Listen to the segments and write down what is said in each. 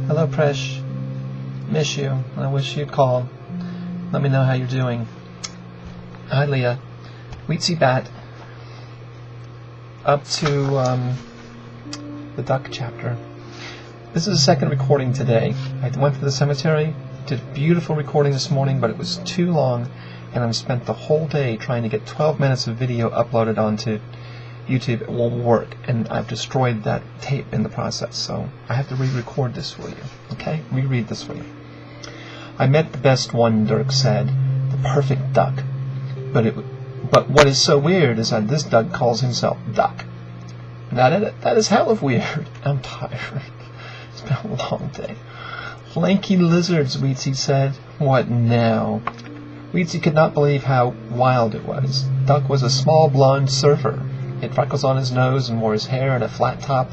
Hello, Presh. Miss you. I wish you'd call. Let me know how you're doing. Hi, Leah. Weetzie Bat. Up to the duck chapter. This is the second recording today. I went to the cemetery, did a beautiful recording this morning, but it was too long, and I've spent the whole day trying to get 12 minutes of video uploaded onto YouTube. It won't work, and I've destroyed that tape in the process, so I have to re-record this for you. Okay? Reread this for you. I met the best one, Dirk said, the perfect duck. But what is so weird is that this duck calls himself Duck. That is hell of weird. I'm tired. It's been a long day. Lanky lizards, Weetzie said. What now? Weetzie could not believe how wild it was. Duck was a small blonde surfer. He had freckles on his nose and wore his hair in a flat top.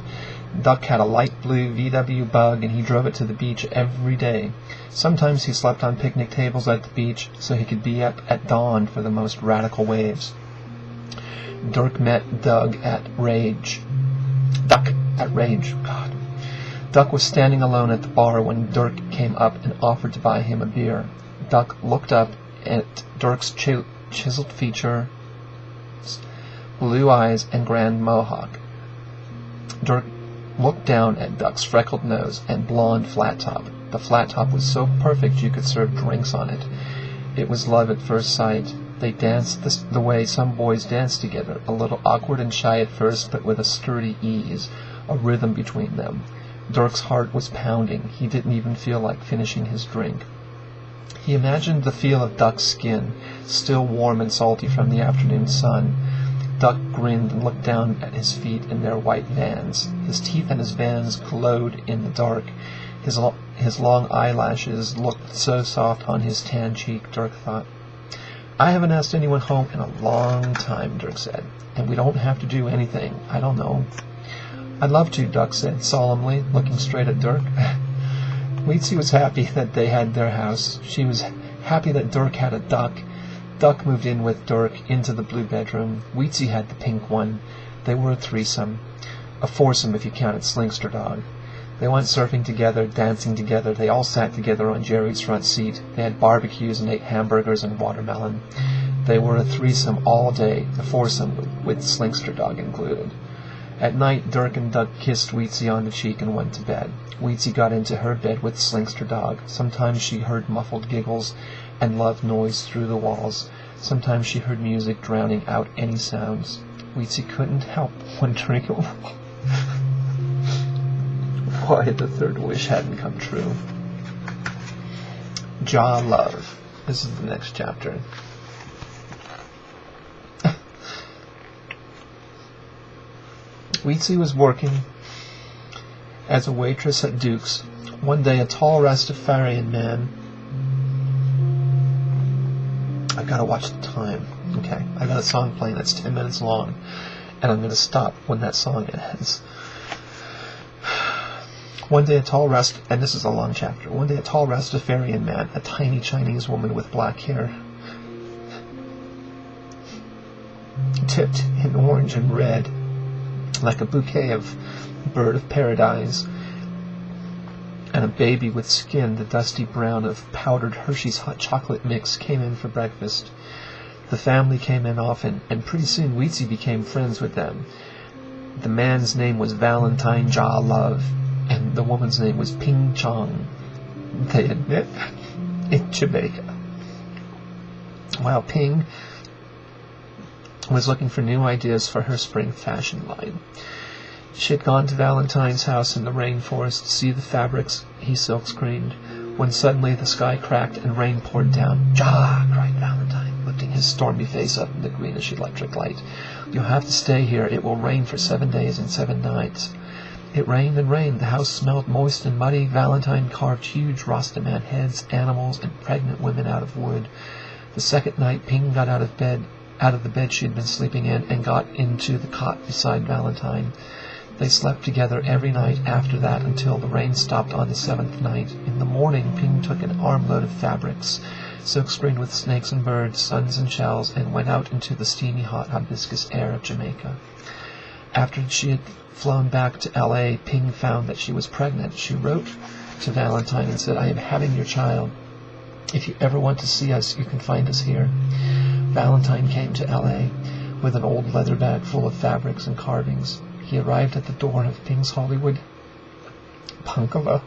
Duck had a light blue VW bug, and he drove it to the beach every day. Sometimes he slept on picnic tables at the beach so he could be up at dawn for the most radical waves. Dirk met Duck at Rage. God. Duck was standing alone at the bar when Dirk came up and offered to buy him a beer. Duck looked up at Dirk's chiseled features, blue eyes, and grand mohawk. Dirk looked down at Duck's freckled nose and blonde flat top. The flat top was so perfect you could serve drinks on it. It was love at first sight. They danced the way some boys dance together, a little awkward and shy at first, but with a sturdy ease, a rhythm between them. Dirk's heart was pounding. He didn't even feel like finishing his drink. He imagined the feel of Duck's skin, still warm and salty from the afternoon sun. Duck grinned and looked down at his feet in their white Vans. His teeth and his Vans glowed in the dark. His long eyelashes looked so soft on his tan cheek, Dirk thought. I haven't asked anyone home in a long time, Dirk said, and we don't have to do anything. I don't know. I'd love to, Duck said solemnly, looking straight at Dirk. Weetzie was happy that they had their house. She was happy that Dirk had a duck. Duck moved in with Dirk into the blue bedroom. Weetzie had the pink one. They were a threesome. A foursome if you counted Slingster Dog. They went surfing together, dancing together. They all sat together on Jerry's front seat. They had barbecues and ate hamburgers and watermelon. They were a threesome all day, the foursome with Slingster Dog included. At night, Dirk and Duck kissed Weetzie on the cheek and went to bed. Weetzie got into her bed with Slingster Dog. Sometimes she heard muffled giggles and love noise through the walls. Sometimes she heard music drowning out any sounds. Weetzie couldn't help wondering why the third wish hadn't come true. Jaw Love. This is the next chapter. Weetzie was working as a waitress at Duke's. One day, a tall Rastafarian man... I've got to watch the time. Okay, I got a song playing that's 10 minutes long, and I'm going to stop when that song ends. One day, and this is a long chapter. One day, a tall Rastafarian man, a tiny Chinese woman with black hair, tipped in orange and red, like a bouquet of bird of paradise, and a baby with skin the dusty brown of powdered Hershey's hot chocolate mix came in for breakfast. The family came in often, and pretty soon Weetzie became friends with them. The man's name was Valentine Jaw Love, and the woman's name was Ping Chong. They had met in Jamaica. While Ping was looking for new ideas for her spring fashion line. She had gone to Valentine's house in the rainforest to see the fabrics he silk-screened, when suddenly the sky cracked and rain poured down. "Jaw!" cried Valentine, lifting his stormy face up in the greenish electric light. "You'll have to stay here. It will rain for 7 days and 7 nights." It rained and rained. The house smelled moist and muddy. Valentine carved huge Rastaman heads, animals, and pregnant women out of wood. The second night, Ping got out of the bed she had been sleeping in, and got into the cot beside Valentine. They slept together every night after that until the rain stopped on the 7th night. In the morning, Ping took an armload of fabrics, silk-screened with snakes and birds, suns and shells, and went out into the steamy hot hibiscus air of Jamaica. After she had flown back to L.A., Ping found that she was pregnant. She wrote to Valentine and said, "I am having your child. If you ever want to see us, you can find us here." Valentine came to L.A. with an old leather bag full of fabrics and carvings. He arrived at the door of Bing's Hollywood bungalow,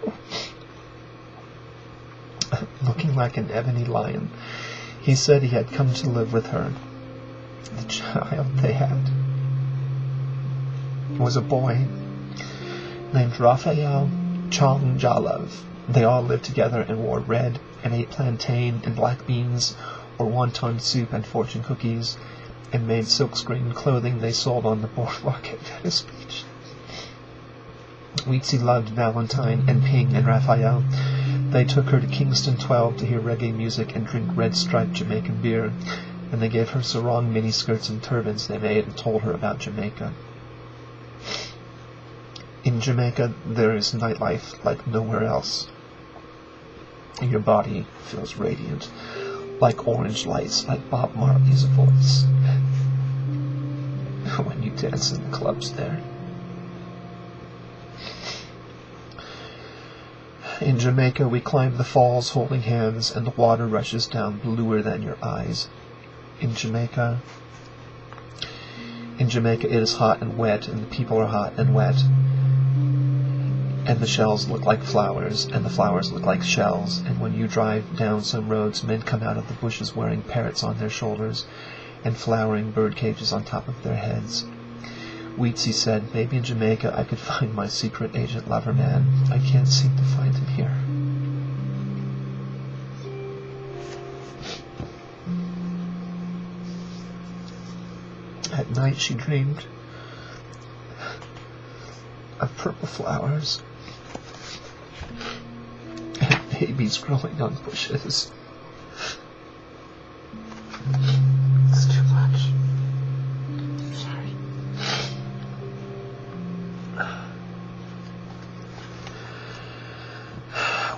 looking like an ebony lion. He said he had come to live with her. The child they had was a boy named Raphael Chanjalov. They all lived together and wore red and ate plantain and black beans or wonton soup and fortune cookies and made silkscreen clothing they sold on the boardwalk at Venice Beach. Weetzie loved Valentine and Ping and Raphael. They took her to Kingston 12 to hear reggae music and drink red-striped Jamaican beer, and they gave her sarong miniskirts and turbans they made and told her about Jamaica. In Jamaica, there is nightlife like nowhere else. Your body feels radiant, like orange lights, like Bob Marley's voice, when you dance in the clubs there. In Jamaica, we climb the falls holding hands, and the water rushes down bluer than your eyes. In Jamaica, it is hot and wet, and the people are hot and wet. And the shells look like flowers, and the flowers look like shells, and when you drive down some roads, men come out of the bushes wearing parrots on their shoulders, and flowering bird cages on top of their heads. Weetzie said, "Maybe in Jamaica I could find my secret agent lover man. I can't seem to find him here." At night she dreamed of purple flowers and babies growing on bushes. It's too much. Sorry.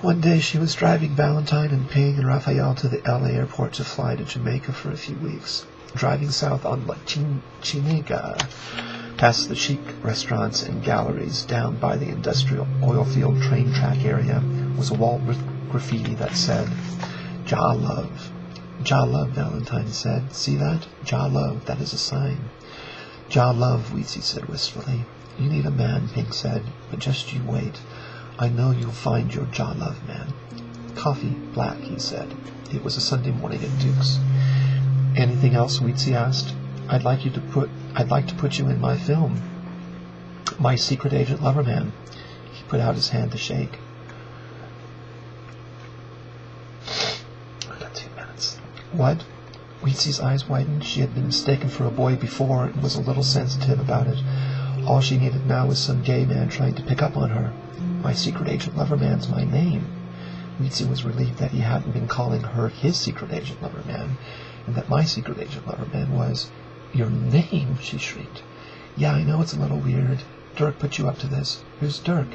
One day she was driving Valentine and Ping and Raphael to the LA airport to fly to Jamaica for a few weeks. Driving south on La Chiniga, past the chic restaurants and galleries, down by the industrial oil field train track area, was a wall with graffiti that said, "Jah Love." "Jah Love," Valentine said. "See that? Jah Love, that is a sign." "Jah Love," Weetzie said wistfully. "You need a man," Pink said, "but just you wait. I know you'll find your Jah Love man." "Coffee, black," he said. It was a Sunday morning at Duke's. "Anything else?" Weetzie asked. I'd like to put you in my film. My secret agent lover man." He put out his hand to shake. I got 2 minutes. "What?" Weetzie's eyes widened. She had been mistaken for a boy before and was a little sensitive about it. All she needed now was some gay man trying to pick up on her. "My secret agent lover man's my name." Weetzie was relieved that he hadn't been calling her his secret agent lover man, and that my secret agent lover man was... "Your name?" she shrieked. "Yeah, I know it's a little weird. Dirk put you up to this." "Who's Dirk?"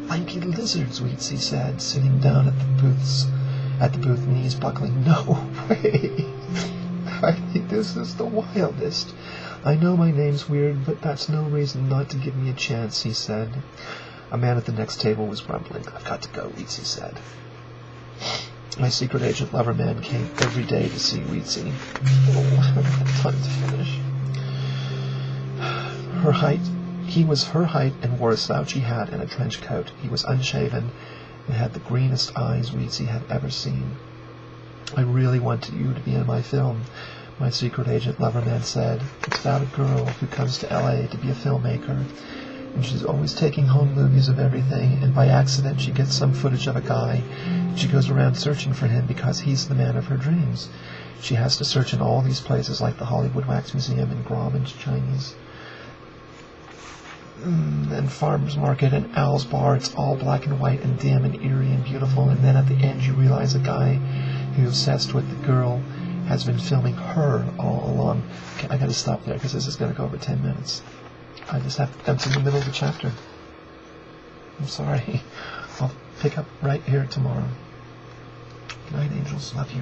"Lanky lizards," Weetzie said, sitting down at the booth, knees buckling. "No way! I think this is the wildest. I know my name's weird, but that's no reason not to give me a chance," he said. A man at the next table was grumbling. "I've got to go," Weetzie said. My secret agent lover man came every day to see Weetzie. Oh, I haven't had time to finish. He was her height and wore a slouchy hat and a trench coat. He was unshaven and had the greenest eyes Weetzie had ever seen. "I really want you to be in my film," my secret agent lover man said. "It's about a girl who comes to L.A. to be a filmmaker, and she's always taking home movies of everything, and by accident she gets some footage of a guy. She goes around searching for him because he's the man of her dreams. She has to search in all these places like the Hollywood Wax Museum and Guam and Chinese and Farmer's Market and Al's Bar. It's all black and white and dim and eerie and beautiful, and then at the end you realize a guy who's obsessed with the girl has been filming her all along." Okay, I gotta stop there because this is gonna go over 10 minutes. That's in the middle of the chapter. I'm sorry. I'll pick up right here tomorrow. Good night, angels. Love you.